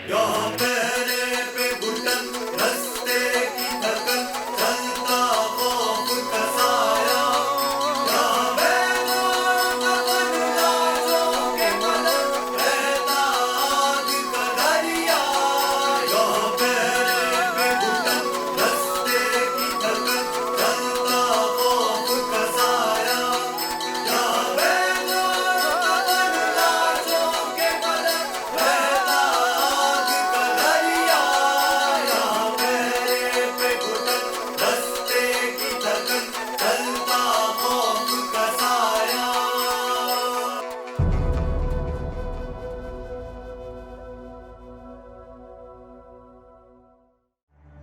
यहाँ पैरे पे घुटन, रस्ते की थकन, चलता खौफ का साया। यहाँ बैलों का मन, लाशों के पलक, बहता आग का दरिया। यहाँ पैरे पे घुटन, रस्ते की थकन, चलता खौफ का साया। यहाँ बैलों का मन, लाशों के पलक, बहता आग का दरिया। यहाँ पैरे पे घुटन, रस्ते की थकन, चलता खौफ का साया।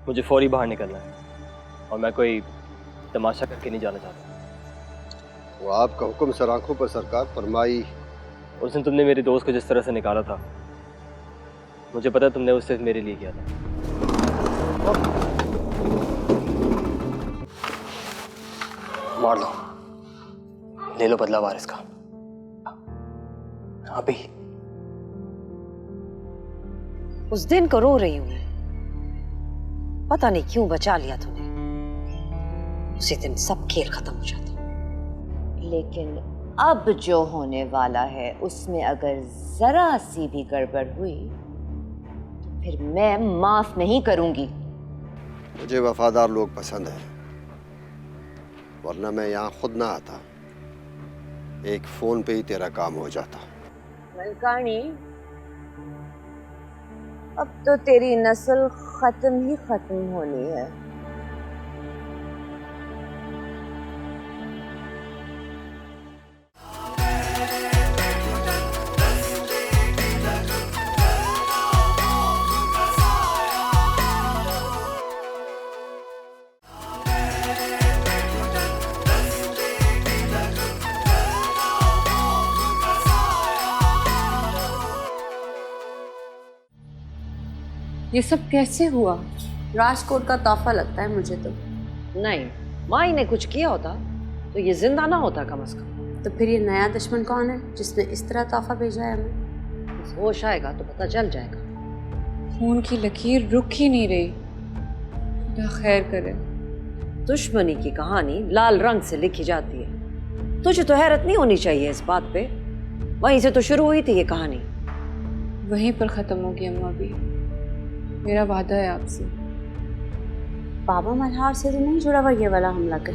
मुझे फौरी बाहर निकलना है और मैं कोई तमाशा करके नहीं जाना चाहता। वो आपका हुक्म सर आंखों पर सरकार, फरमाई। उस दिन तुमने मेरे दोस्त को जिस तरह से निकाला था, मुझे पता है तुमने उससे मेरे लिए किया था। मार लो, ले लो बदला वारिस का अभी। उस दिन को रो रही हूं, पता नहीं क्यों बचा लिया तूने। उसी दिन सब खेल खत्म हो जाता। लेकिन अब जो होने वाला है उसमें अगर जरा सी भी गड़बड़ हुई तो फिर मैं माफ नहीं करूंगी। मुझे वफादार लोग पसंद हैं, वरना मैं यहाँ खुद ना आता। एक फोन पे ही तेरा काम हो जाता। मलकानी, अब तो तेरी नस्ल खत्म ही खत्म होनी है। ये सब कैसे हुआ? राजकोट का तोहफा लगता है मुझे तो। नहीं, माई ने कुछ किया होता तो ये जिंदा ना होता कम से कम। तो फिर ये नया दुश्मन कौन है जिसने इस तरह तोहफा भेजा है हमें? होश आएगा तो पता चल जाएगा। खून की लकीर रुक ही नहीं रही। खुदा खैर करे। दुश्मनी की कहानी लाल रंग से लिखी जाती है। तुझे तो हैरत नहीं होनी चाहिए इस बात पे। वहीं से तो शुरू हुई थी ये कहानी। वहीं पर खत्म होगी अम्मा भी। मेरा वादा है आपसे। बाबा मल्हार से तो नहीं जुड़ा हुआ ये वाला हमला कर।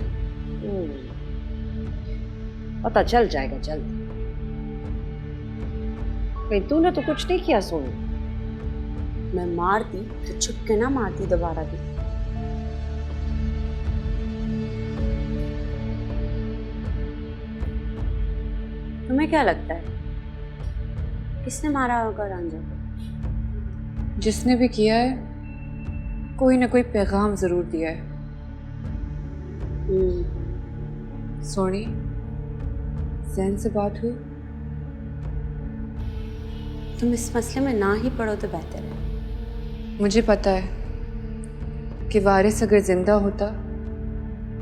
पता चल जाएगा जल्द। कहीं तूने तो कुछ नहीं किया सोनू? मैं मारती तो छुप के ना मारती दोबारा भी। तुम्हें क्या लगता है किसने मारा होगा रांझा को? जिसने भी किया है कोई ना कोई पैगाम जरूर दिया है। सोनी, जैन से बात हुई? तुम इस मसले में ना ही पढ़ो तो बेहतर है। मुझे पता है कि वारिस अगर जिंदा होता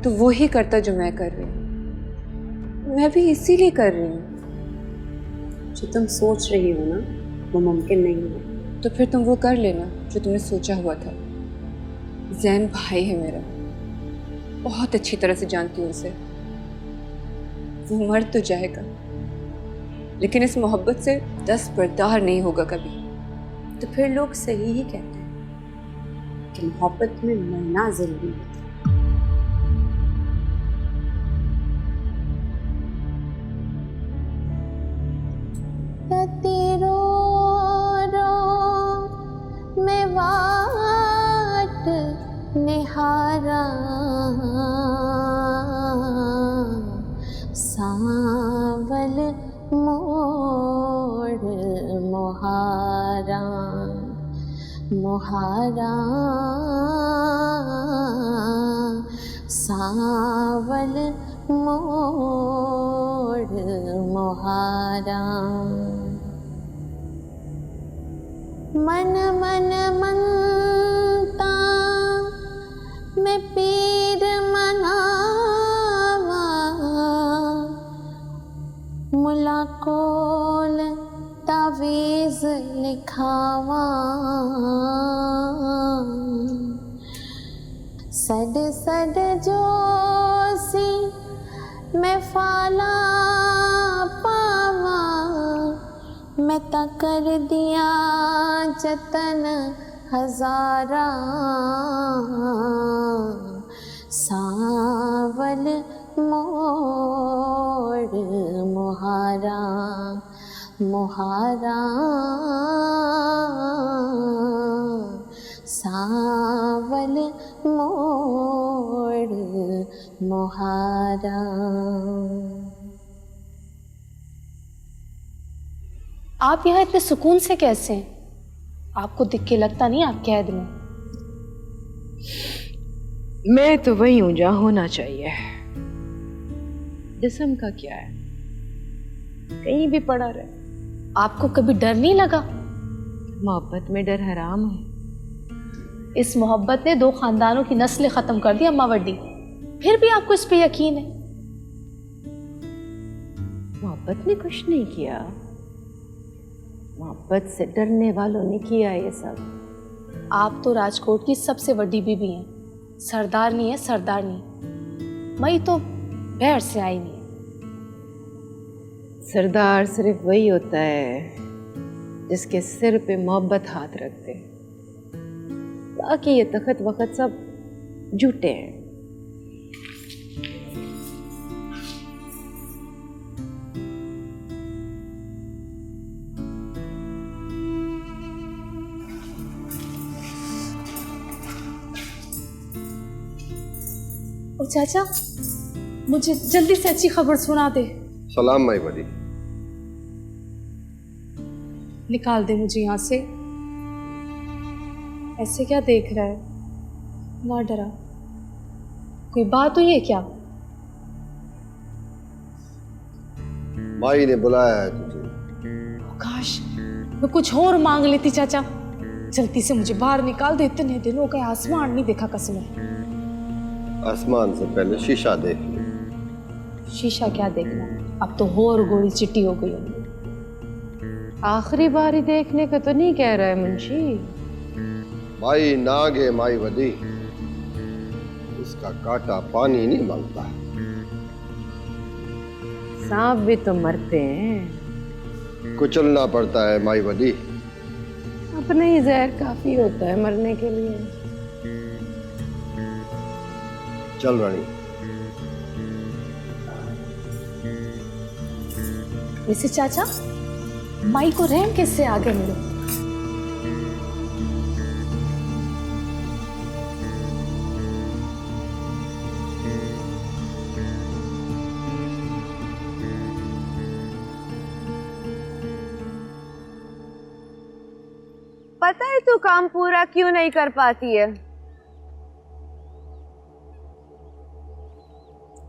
तो वो ही करता जो मैं कर रही हूँ। मैं भी इसीलिए कर रही हूँ। जो तुम सोच रही हो ना वो मुमकिन नहीं है। तो फिर तुम वो कर लेना जो तुमने सोचा हुआ था। जैन भाई है मेरा, बहुत अच्छी तरह से जानती हूँ उसे। वो मर तो जाएगा लेकिन इस मोहब्बत से दस्तबरदार नहीं होगा कभी। तो फिर लोग सही ही कहते हैं कि मोहब्बत में मरना जरूरी है। निहारा सावल मोड़ मोहारा मोहारा सावल मोड़ मोहारा। मन मन मनता मैं पीर मनावा मुला कोल तावीज़ सिखावा सड सड जोसी मैं फाला पावा मैं ता कर दिया जतन हजारा सावल मोड़ मुहारा मुहारा सावल मोड़ मुहारा। आप यहाँ इतने सुकून से कैसे हैं? आपको दिख के लगता नहीं आप कैद में। मैं तो वही हूं जहां होना चाहिए। जिस्म का क्या है, कहीं भी पड़ा रहे। आपको कभी डर नहीं लगा? मोहब्बत में डर हराम है। इस मोहब्बत ने 2 खानदानों की नस्लें खत्म कर दी अम्मा वड्डी, फिर भी आपको इस पे यकीन है? मोहब्बत ने कुछ नहीं किया, मोहब्बत से डरने वालों ने किया ये सब। आप तो राजकोट की सबसे बड़ी बीबी हैं, सरदारनी है सरदारनी। मई तो बहर से आई नहीं है। सरदार सिर्फ वही होता है जिसके सिर पे मोहब्बत हाथ रखते, बाकी ये तखत वक्त सब झूठे हैं। ओ चाचा, मुझे जल्दी से अच्छी खबर सुना दे। सलाम माई बड़ी। निकाल दे मुझे यहाँ से। ऐसे क्या देख रहा है? ना डरा। कोई बात हुई है क्या? माई ने बुलाया है तुझे। काश मैं कुछ और मांग लेती चाचा। जल्दी से मुझे बाहर निकाल दे, इतने दिनों का आसमान नहीं देखा कसम है। आसमान से पहले शीशा देख ले। शीशा क्या देखना, अब तो और गोरी चिट्टी हो गई होगी। आखिरी बारी देखने का तो नहीं कह रहा है मुंशी। माई नाग है माई वदी, इसका कांटा पानी नहीं मांगता। सांप भी तो मरते हैं। कुचलना पड़ता है माई वदी। अपना ही जहर काफी होता है मरने के लिए। चल रानी। वैसे चाचा, माई को रहम किससे आगे मिलो? पता है तू काम पूरा क्यों नहीं कर पाती है?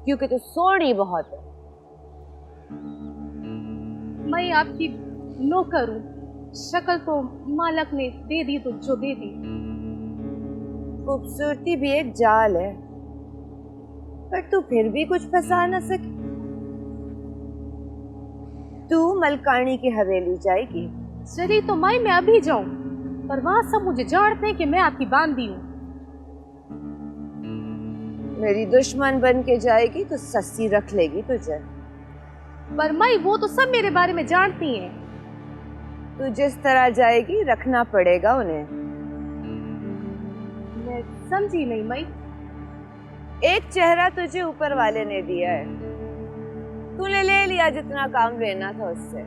क्योंकि तू सोनी बहुत है। मैं आपकी नौकर हूं, शक्ल तो मालक ने दे दी तो जो दे दी। खूबसूरती भी एक जाल है, पर तू फिर भी कुछ फंसा न सकी। तू मलकानी की हवेली जाएगी। चली तो मैं अभी जाऊं, पर वहां सब मुझे जानते हैं कि मैं आपकी बांदी हूं। मेरी दुश्मन बन के जाएगी तो सस्ती रख लेगी तुझे। पर मैं, वो तो सब मेरे बारे में जानती हैं। तू जिस तरह जाएगी रखना पड़ेगा उन्हें। मैं समझी नहीं मैं। एक चेहरा तुझे ऊपर वाले ने दिया है, तूने ले लिया जितना काम लेना था उससे।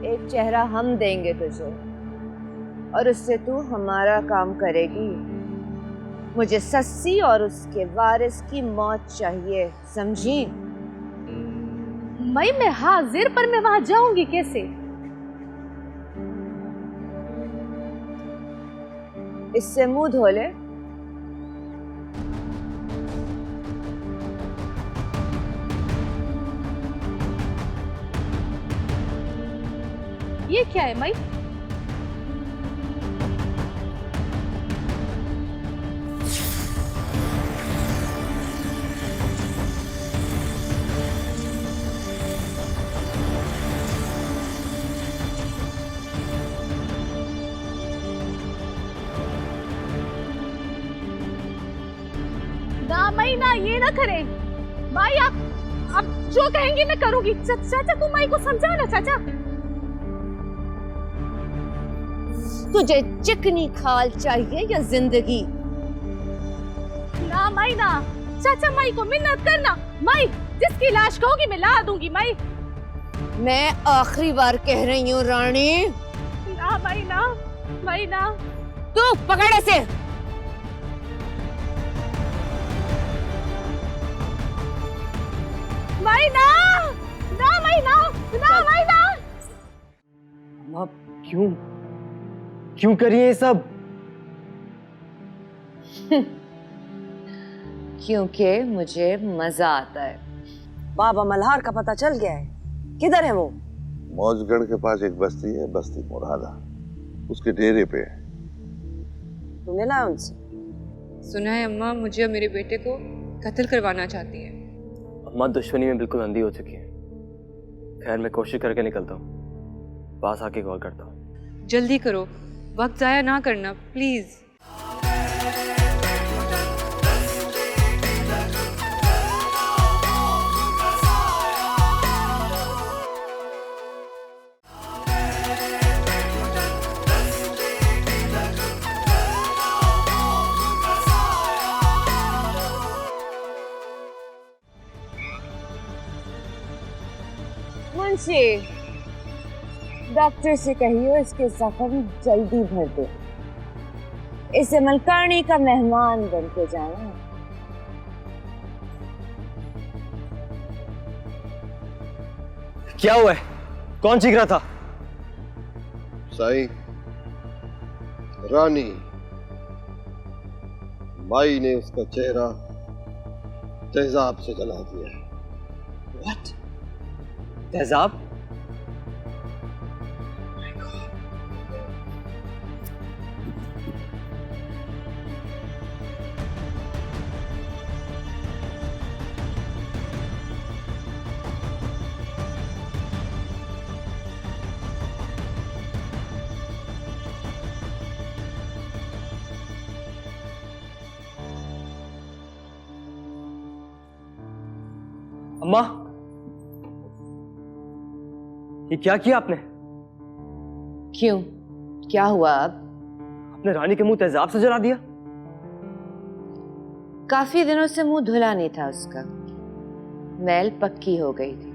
एक चेहरा हम देंगे तुझे और उससे तू हमारा काम करेगी। मुझे सस्सी और उसके वारिस की मौत चाहिए, समझी? मैं हाजिर, पर मैं वहां जाऊंगी कैसे? इससे मुंह धो ले। ये क्या है माई? ना माई ना, ये ना करे माई। आप जो कहेंगी मैं करूंगी। चाचा तू माई को समझा ना चाचा। तुझे चिकनी खाल चाहिए या जिंदगी? ना माई ना, चाचा माई को मिन्नत करना माई, जिसकी लाश कहोगी मैं ला दूंगी माई। मैं आखिरी बार कह रही हूँ रानी। ना माई ना, माई ना। तू पकड़ ऐसे। माई ना, ना माई ना, ना माई ना। आप क्यों करिए ये सब? क्योंकि मुझे मजा आता है। बाबा मल्हार का पता चल गया है? किधर है वो? मौजगढ़ के पास एक बस्ती है, बस्ती मुरादा, उसके डेरे पे है। तू मिला है उनसे? सुना है अम्मा मुझे और मेरे बेटे को कत्ल करवाना चाहती है। अम्मा दुश्मनी में बिल्कुल अंधी हो चुकी है। खैर मैं कोशिश करके निकलता हूँ, पास आके कॉल करता हूँ। जल्दी करो, वक्त जाया ना करना प्लीज। मुंशी, डॉक्टर से कहियो इसके जख्म जल्दी भर दे। इसे मलकानी का मेहमान बन के जाना। क्या हुआ है? कौन चीख रहा था? साईं, रानी माई ने उसका चेहरा तेजाब से जला दिया है। What? तेजाब? अम्मा, ये क्या किया आपने? क्यों, क्या हुआ? अब आपने रानी के मुंह तेजाब से जला दिया। काफी दिनों से मुंह धुला नहीं था उसका, मैल पक्की हो गई थी,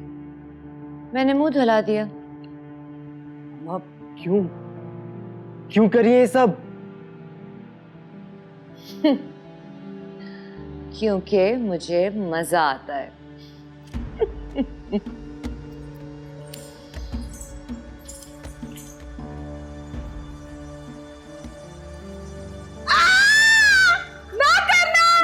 मैंने मुंह धुला दिया। अम्मा क्यों करिए ये सब? क्योंकि मुझे मजा आता है।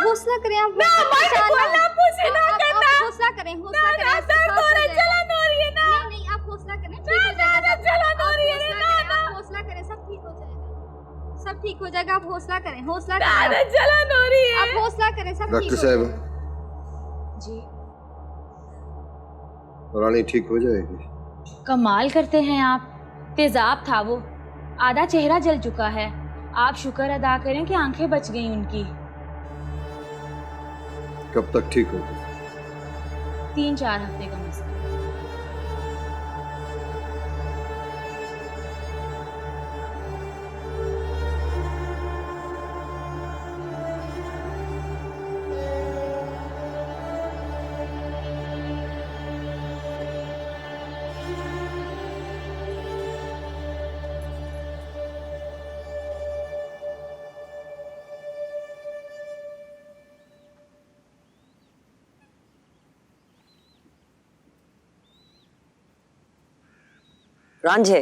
हौसला करें आप। ना माई को बोलना पूछे ना करना। हौसला करें, हौसला करें। दर्द हो रहा है, जलन हो रही है ना। नहीं आप हौसला करें, ठीक हो जाएगा। जलन हो रही है ना। आप हौसला करें, सब ठीक हो जाएगा, सब ठीक हो जाएगा। आप हौसला करें, हौसला ना, करें। जलन हो रही है। आप हौसला करें, सब ठीक डॉक्टर हो साहब, जाएगा। जी रानी ठीक हो जाएगी। कमाल करते हैं आप। तेजाब था वो, आधा चेहरा जल चुका है। आप शुक्र अदा करें कि आंखें बच गई उनकी। कब तक ठीक होगी? 3-4 हफ्ते का मसला। रांझे,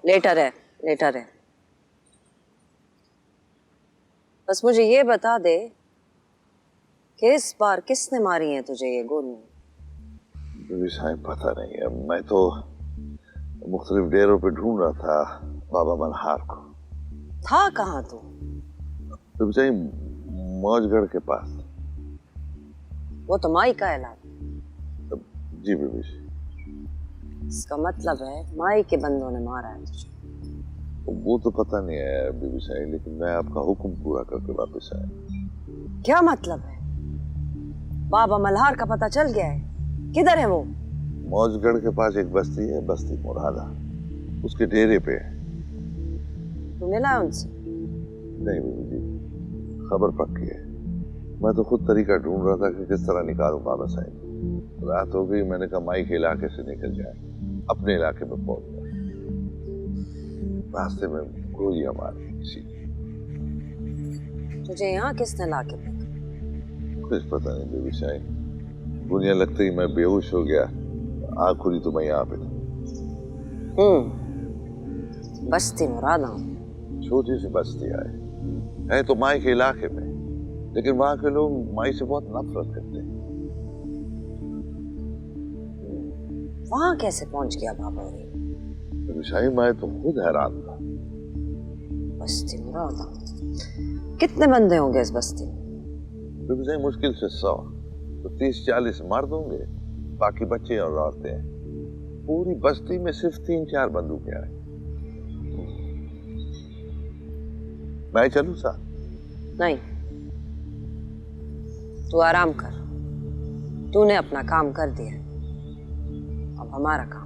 लेटर है। बस मुझे ये बता दे कि इस बार किसने मारी है तुझे ये गोलियां? बीबी साहब पता नहीं है, मैं तो मुख्तलिफ डेरों पे ढूंढ रहा था बाबा मल्हार को। था कहाँ तू? बीबी साहब मौजगढ़ के पास। वो तो माई का इलाका। जी बीबी। इसका मतलब है माई के बंदों ने मारा है तुझे। वो तो पता नहीं है बीबी साईं, लेकिन मैं आपका हुक्म पूरा करके वापस आया। क्या मतलब है? बाबा मल्हार का पता चल गया है? किधर है वो? मौजगढ़ के पास एक बस्ती है, बस्ती मुरादा, उसके डेरे पे है। तू मिला उनसे? नहीं बीबी जी, खबर पक्की है। मैं तो खुद तरीका ढूंढ रहा था कि किस तरह निकालूं बाबा साईं। रात हो गई, मैंने कहा माई के इलाके से निकल जाए, अपने इलाके में पहुंच जाए। रास्ते में गोलियां मारी किसी। तुझे यहाँ किसने ला के? कुछ पता नहीं बीबी साईं, दुनिया लगते ही मैं बेहोश हो गया। आँख खुली तो मैं यहाँ पे था। बस्ती मुरादा छोटी सी बस्ती है तो माई के इलाके में, लेकिन वहां के लोग माई से बहुत नफरत करते हैं। वहां कैसे पहुंच गया बाबा? शाही मैं तो खुद हैरान था। बस्ती मुरादा, कितने बंदे होंगे इस बस्ती में? तो मुश्किल से 100, तो 30-40 मर्द होंगे, बाकी बच्चे और औरतें हैं। पूरी बस्ती में सिर्फ 3-4 बंदूकें हैं। मैं चलूं साथ? नहीं, तू आराम कर। तूने अपना काम कर दिया, अब हमारा काम।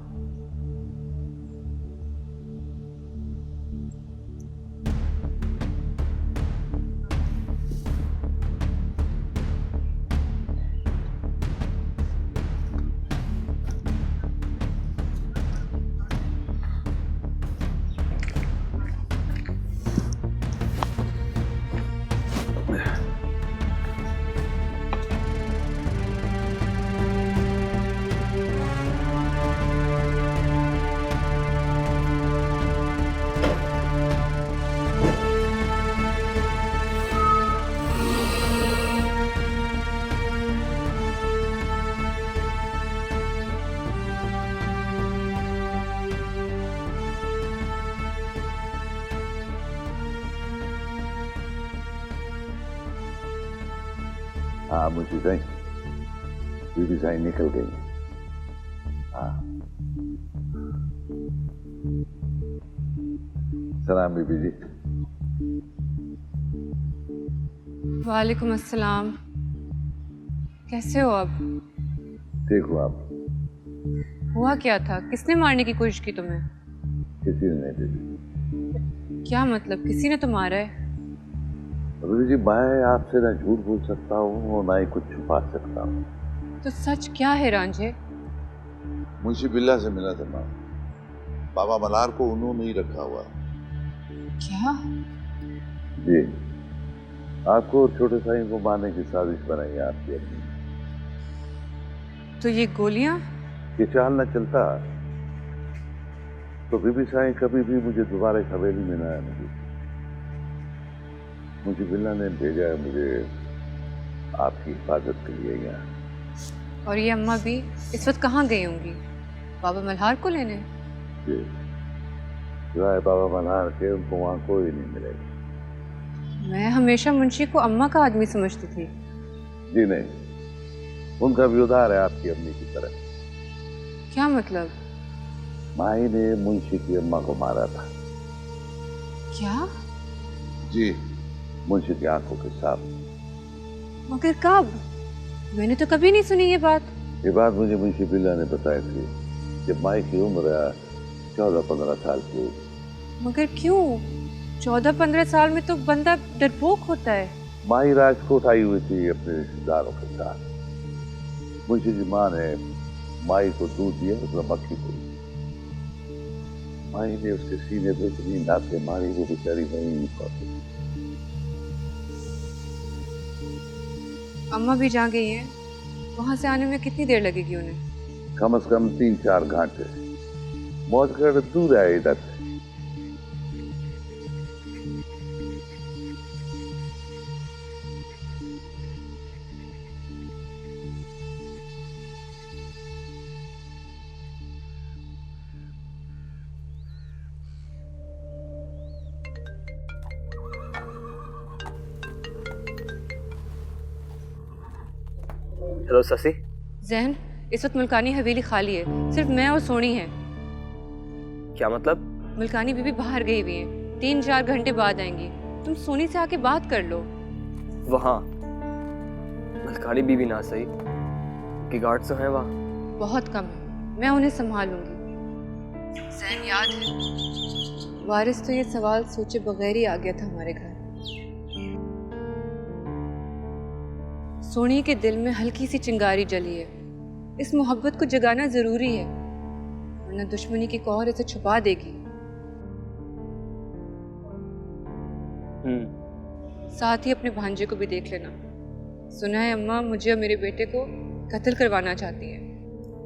हाँ मुझे साईं, बीबी साईं निकल गई। हाँ, सलाम बीबी जी। वालेकुम अस्सलाम। कैसे हो आप? ठीक हो आप? हुआ क्या था? किसने मारने की कोशिश की तुम्हें? किसी ने नहीं बीबी। क्या मतलब किसी ने तो मारा है? बीबी जी, मैं आपसे ना झूठ बोल सकता हूँ और ना ही कुछ छुपा सकता हूँ। तो सच क्या है रांझे? मुंशी बिल्ला से मिला था मैं। बाबा मल्हार को उन्होंने ही रखा हुआ। क्या? जी, आपको और छोटे साईं को मारने की साजिश बनाई है आपकी अपनी। तो ये गोलियां? ये चाल न चलता तो बीबी साईं कभी भी मुझे दोबारा इस हवेली में न आने दी। मुझे बिल्ला ने भेजा है मुझे आपकी हिफाजत के लिए यहाँ। और ये अम्मा भी इस वक्त कहाँ गई होंगी? बाबा मल्हार को लेने? जी, सिवाय बाबा मल्हार के उनको वहाँ कोई नहीं मिलेगा। मैं हमेशा मुंशी को अम्मा का आदमी समझती थी। जी नहीं, उनका भी उधार है आपकी अम्मी की तरह। क्या मतलब? माई ने मुंशी की अम्मा को मारा था। क्या? जी, मुंशी की आंखों के साथ। मगर कब? मैंने तो कभी नहीं सुनी ये बात। ये बात मुझे मुंशी बिल्ला ने बताई थी जब माई की उम्र 14-15 साल की होगी। मगर क्यों? 14-15 साल में तो बंदा डरपोक होता है। माई राजकोट आई हुई थी अपने रिश्तेदारों के साथ। मुंशी की माँ ने माई को दूध दिया, उसमें मक्खी पड़ी। माई ने उसके सीने पे इतनी लातें मारी, वो बेचारी वहीं पड़ी। अम्मा भी जहाँ गई हैं, वहाँ से आने में कितनी देर लगेगी उन्हें? कम से कम 3-4 घंटे। मौजगढ़ दूर है इधर से। हेलो ससी। जहन, इस वक्त मुल्कानी हवेली खाली है, सिर्फ मैं और सोनी है। क्या मतलब? मुल्कानी बीबी बाहर गई हुई है। 3-4 घंटे बाद आएंगी। तुम सोनी से आके बात कर लो। वहाँ मलकानी बीवी ना सही कि गार्ड्स तो हैं वहाँ। बहुत कम है, मैं उन्हें संभालूंगी। जैन याद है, वारिस तो ये सवाल सोचे बगैर ही आ गया था हमारे घर। सोनी के दिल में हल्की सी चिंगारी जली है। इस मोहब्बत को जगाना जरूरी है, वरना दुश्मनी की कहर इसे छुपा देगी। साथ ही अपने भांजे को भी देख लेना। सुना है अम्मा मुझे और मेरे बेटे को कत्ल करवाना चाहती है।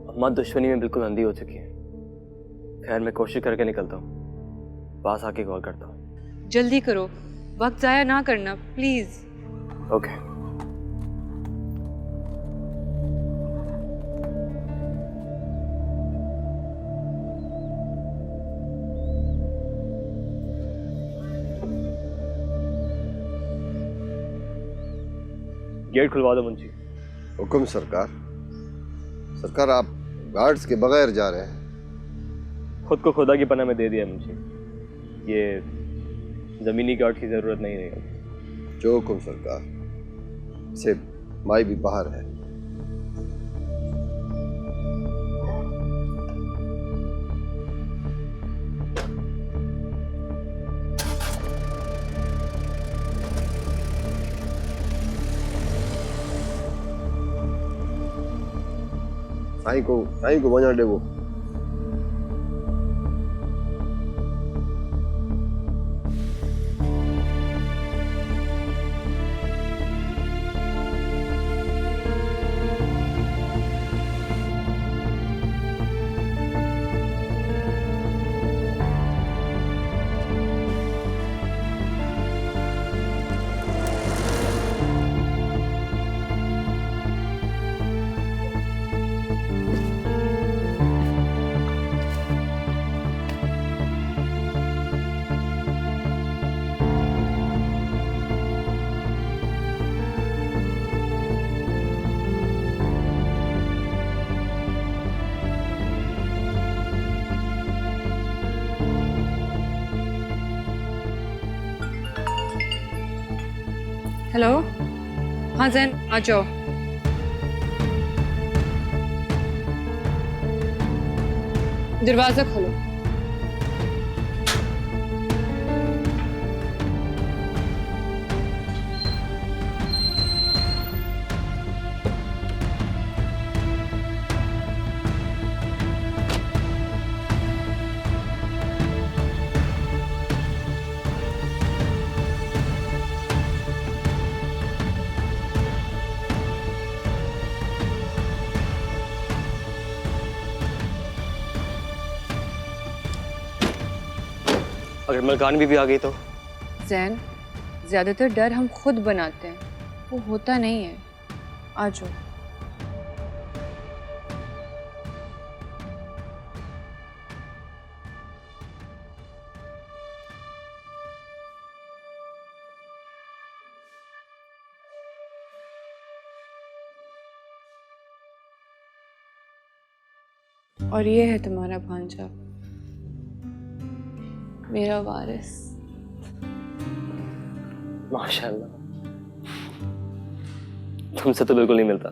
अम्मा दुश्मनी में बिल्कुल अंधी हो चुकी है। खैर मैं कोशिश करके निकलता हूँ, पास आके कॉल करता हूँ। जल्दी करो, वक्त जाया ना करना प्लीज। ओके। गेट खुलवा दो मुंशी। हुक्म सरकार। सरकार आप गार्ड्स के बगैर जा रहे हैं। खुद को खुदा की पनाह में दे दिया मुंशी, ये जमीनी गार्ड की जरूरत नहीं रहेगी। जो हुक्म सरकार। से माई भी बाहर है। साईं को वञण ॾियो। हेलो, हाँ जैन आ जाओ। दरवाजा खोलो। अगर मलकान बीवी आ गई तो? जैन, ज्यादातर डर हम खुद बनाते हैं, वो होता नहीं है। आ जाओ। और ये है तुम्हारा भांजा, मेरा वारिस। माशाल्लाह, तुमसे तो बिल्कुल नहीं मिलता।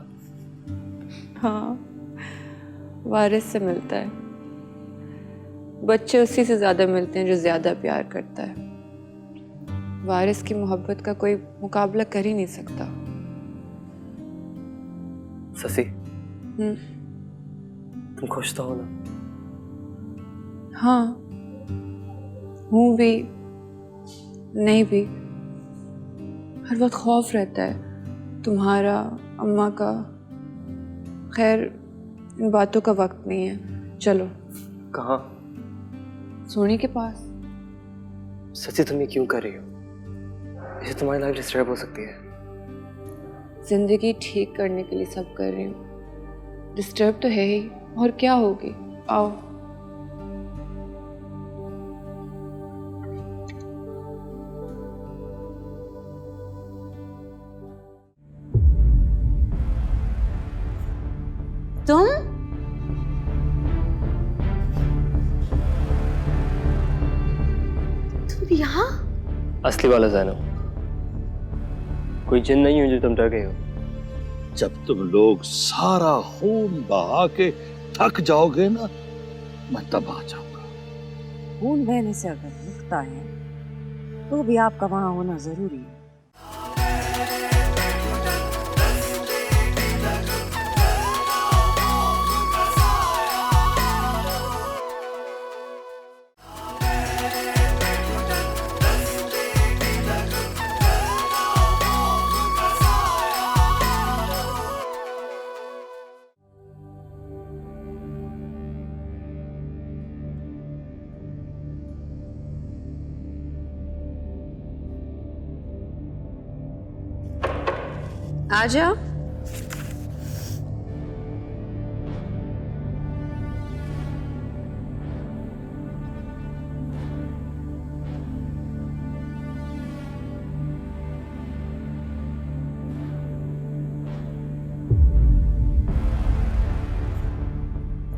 हाँ, वारिस से मिलता है। बच्चे उसी से ज्यादा मिलते हैं जो ज्यादा प्यार करता है। वारिस की मोहब्बत का कोई मुकाबला कर ही नहीं सकता। ससी, तुम खुश तो हो ना? हाँ, हूँ भी, नहीं भी। हर वक्त खौफ रहता है, तुम्हारा, अम्मा का। खैर, इन बातों का वक्त नहीं है। चलो। कहाँ? सोनी के पास। सच्ची तुम ये क्यों कर रही हो? इससे तुम्हारी लाइफ डिस्टर्ब हो सकती है। जिंदगी ठीक करने के लिए सब कर रही हूँ। डिस्टर्ब तो है ही, और क्या होगी। आओ। तुम यहाँ असली वाला जैनब, कोई जिन नहीं हूं जो तुम डर गए हो। जब तुम लोग सारा खून बहा के थक जाओगे ना, मैं तब आ जाऊंगा। खून बहने से अगर रुकता है तो भी आपका वहां होना जरूरी है। आ जाओ।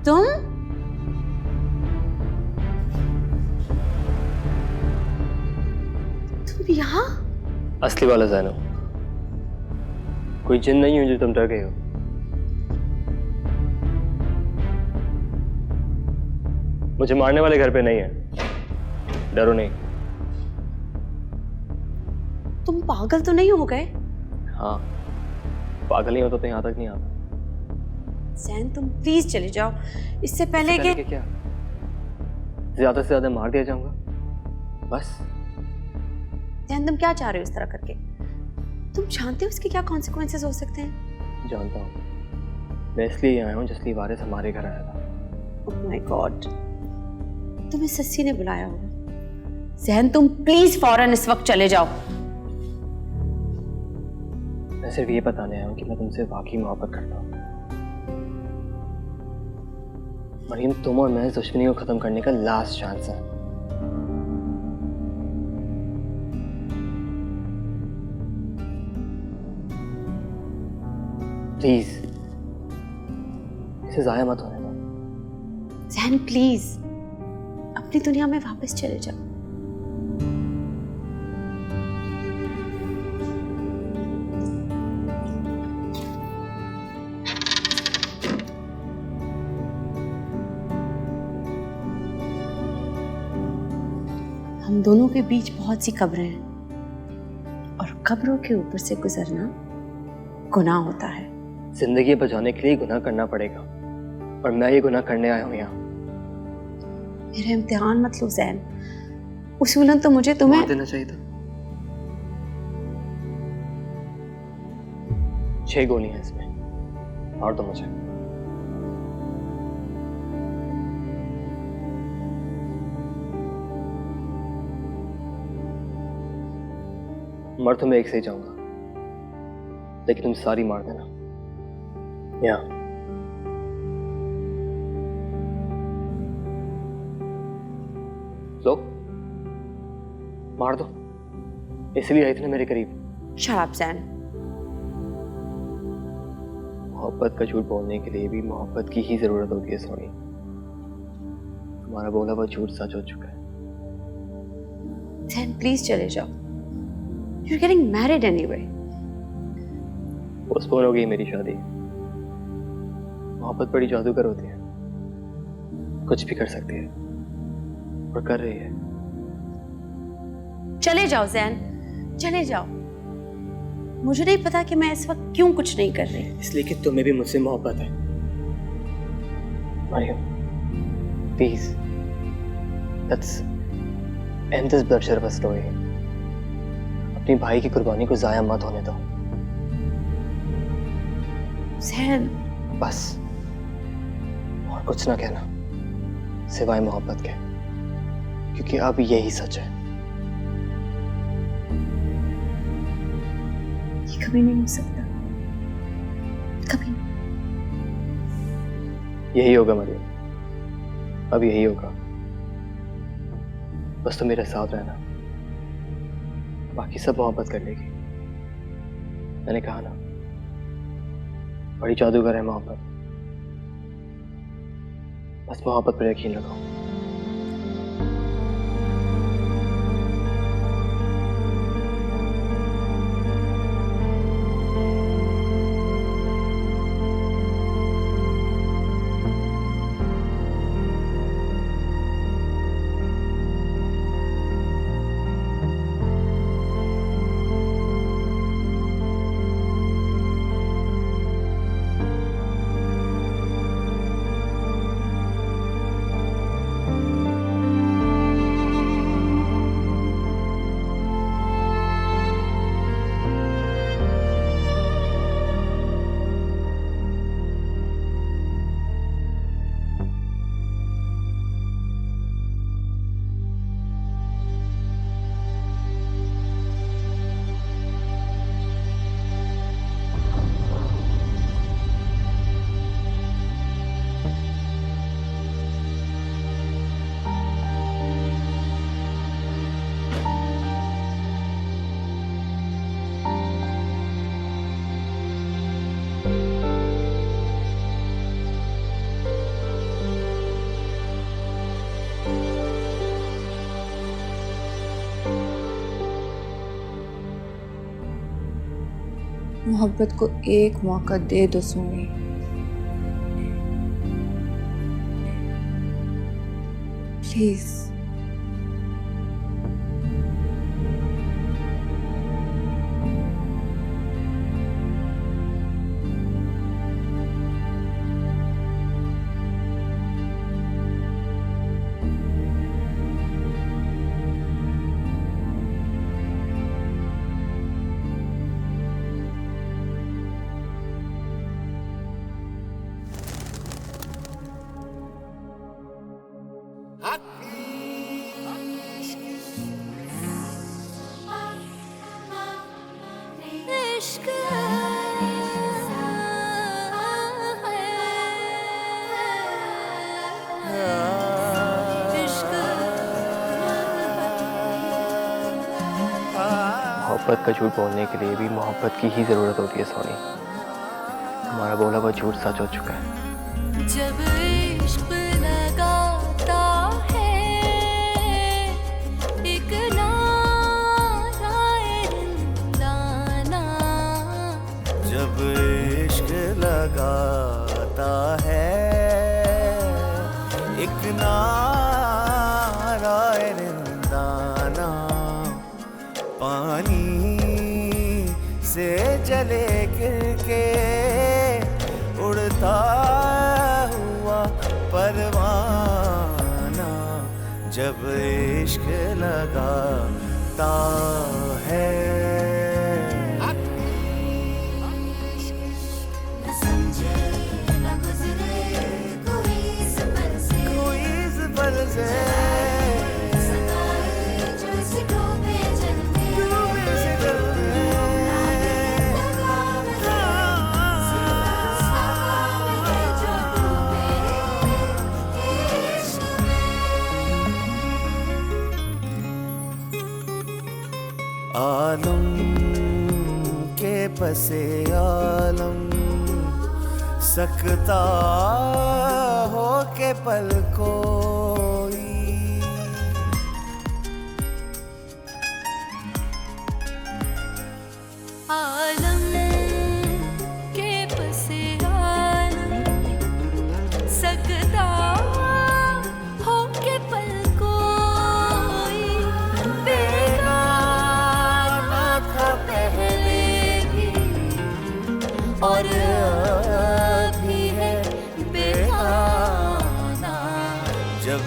तुम यहाँ? असली वाला जैनब, कोई जिन नहीं हूं जो तुम डर गए हो। मुझे मारने वाले घर पे नहीं है, डरो नहीं। तुम पागल तो नहीं हो गए? हाँ, पागल नहीं होता तो यहाँ तक नहीं आता। जैन तुम प्लीज चले जाओ, इससे पहले कि क्या ज्यादा से ज्यादा मार दिया जाऊंगा बस। जैन तुम क्या चाह रहे हो इस तरह करके? तुम जानते हो इसके क्या कॉन्सिक्वेंसेस हो सकते हैं? जानता हूँ, मैं इसलिए आया हूँ जिसलिए वारिस हमारे घर आया था। ओह माय गॉड, तुम्हें सस्सी ने बुलाया होगा। जैन तुम प्लीज फौरन इस वक्त चले जाओ। मैं सिर्फ ये बताने आया हूँ कि मैं तुमसे वाकई मोहब्बत करता हूँ। मरीम, तुम और मैं इस दुश्मनी को खत्म करने का लास्ट चांस है। प्लीज इसे जाया मत होने दो। जैन प्लीज अपनी दुनिया में वापस चले जाओ। हम दोनों के बीच बहुत सी कब्रें हैं और कब्रों के ऊपर से गुजरना गुनाह होता है। जिंदगी बचाने के लिए गुनाह करना पड़ेगा और मैं ये गुनाह करने आया हूं यहाँ। मेरा इम्तिहान मत लो जैन, उसूलन तो मुझे तुम्हें मार देना चाहिए था। 6 गोलियां हैं इसमें, मार दो मुझे। मर तो मैं एक से ही जाऊंगा, लेकिन तुम सारी मार देना। यहाँ लो, मार दो, इसलिए आई थी ना मेरे करीब। Shut up Jain. मोहब्बत का झूठ बोलने के लिए भी मोहब्बत की ही जरूरत होती है सोनी। तुम्हारा बोला वो झूठ सच हो चुका है। जैन प्लीज चले जाओ। You're getting married anyway. Postpone हो गई मेरी शादी। मोहब्बत बड़ी जादूगर होती है, कुछ भी कर सकती है और कर रही है। चले जाओ जैन, चले जाओ। मुझे नहीं पता कि मैं इस वक्त क्यों कुछ नहीं कर रही। इसलिए कि तुम्हें भी मुझसे मोहब्बत है। Mariam please, let's end this bloodshed story. अपनी भाई की कुर्बानी को जाया मत होने दो। जैन बस और कुछ ना कहना सिवाय मोहब्बत के, क्योंकि अब यही सच है। ये कभी नहीं हो सकता, कभी नहीं। यही होगा मरियम, अब यही होगा। बस तो मेरे साथ रहना, बाकी सब मोहब्बत कर लेगी। मैंने कहा ना, बड़ी जादूगर है मोहब्बत। बस मोहब्बत पर यकीन रखो। मोहब्बत को एक मौका दे दो सोनी। प्लीज। मोहब्बत का झूठ बोलने के लिए भी मोहब्बत की ही जरूरत होती है सोनी। हमारा बोला हुआ झूठ सच हो चुका है। जब इश्क लगाता है एक नारायण, जब इश्क लगाता है एक नारायण दाना, पानी से जले गिर के उड़ता हुआ परवाना, जब इश्क लगाता है। आलम के पसे आलम सकता हो के पल कोई, आलम के पसे आलम सकता हो के पल कोई, बेगाना था पहले भी और अभी है बेगाना, जब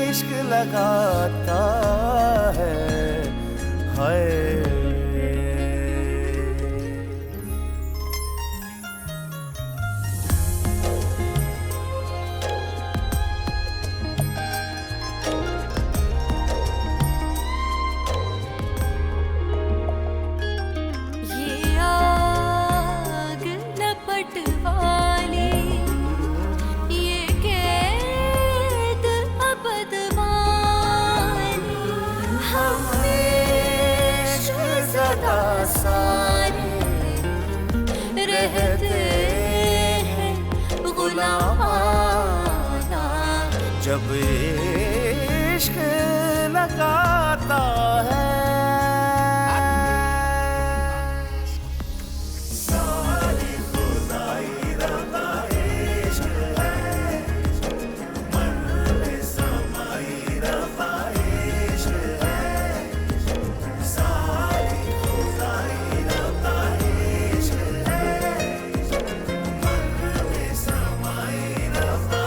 इश्क लगाता है। हाय रहते हैं गुलामाना, जब इश्क लगाता है। सारी खुदाई रब्बा इश्क है, मन में समाई रब्बा इश्क है, सारी खुदाई रब्बा इश्क है, मन में समाई रब्बा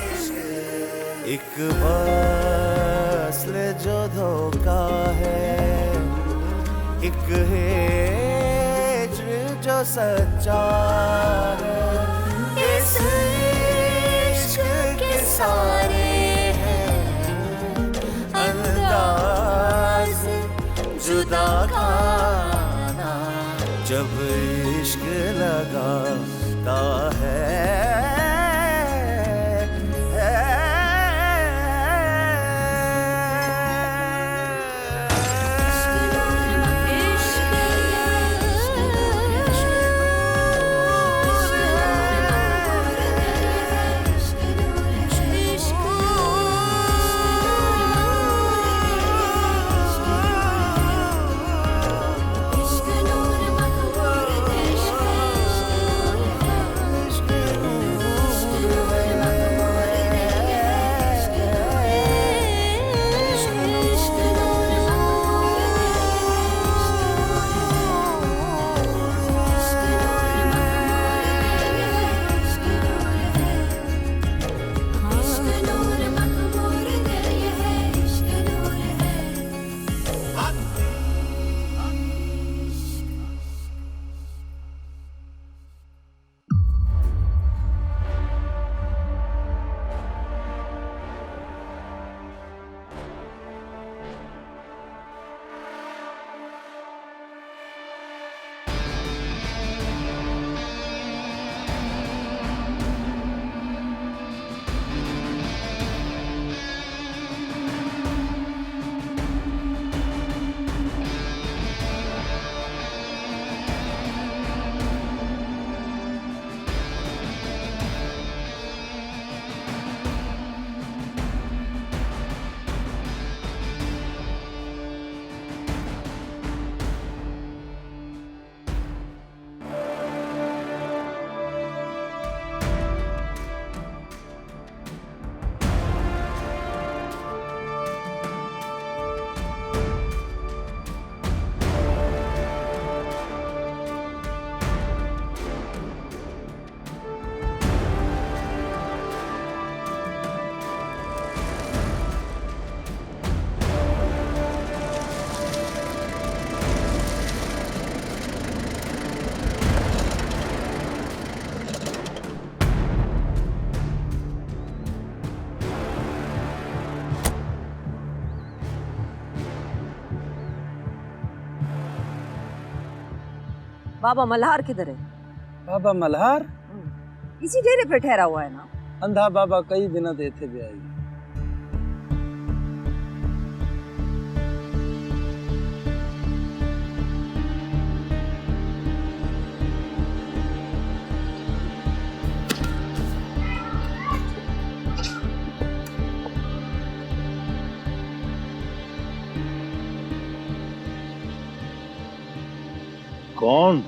इश्क है। एक वस्ल जो धोखा है, एक हिज्र जो सच्चा है, इस इश्क के सारे हैं अंदाज जुदा खाना, जब इश्क लगाता है। इश्क नूर बाबा मल्हार किधर है? बाबा मल्हार इसी डेरे पे ठहरा हुआ है ना? अंधा बाबा कई दिनों से इथे भी आई। कौन?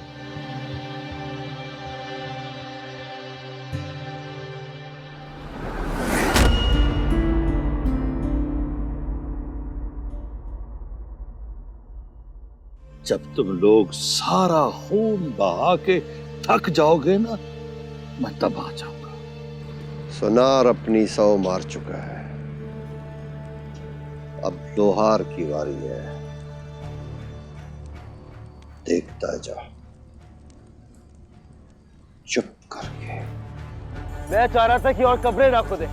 जब तुम लोग सारा खून बहा के थक जाओगे ना, मैं तब आ जाऊंगा। सोनार अपनी 100 मार चुका है, अब लोहार की बारी है। देखता जा चुप करके। मैं चाह रहा था कि और कब्रें ना खोदे,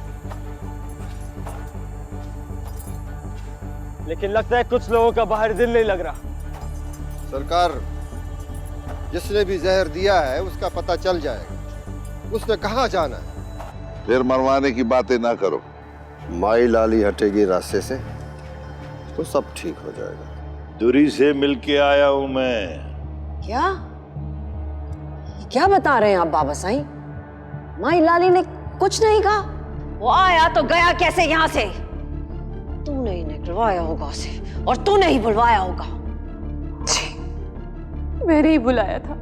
लेकिन लगता है कुछ लोगों का बाहर दिल नहीं लग रहा। सरकार, जिसने भी जहर दिया है उसका पता चल जाएगा। उसने कहाँ जाना है। फिर मरवाने की बातें ना करो। माई लाली हटेगी रास्ते से तो सब ठीक हो जाएगा। दूरी से मिलके आया हूं मैं। क्या? क्या बता रहे हैं आप बाबा साईं? माई लाली ने कुछ नहीं कहा। वो आया तो गया कैसे यहाँ से? तूने ही निकलवाया होगा उसे, और तूने ही बुलवाया होगा। मैंने ही बुलाया था।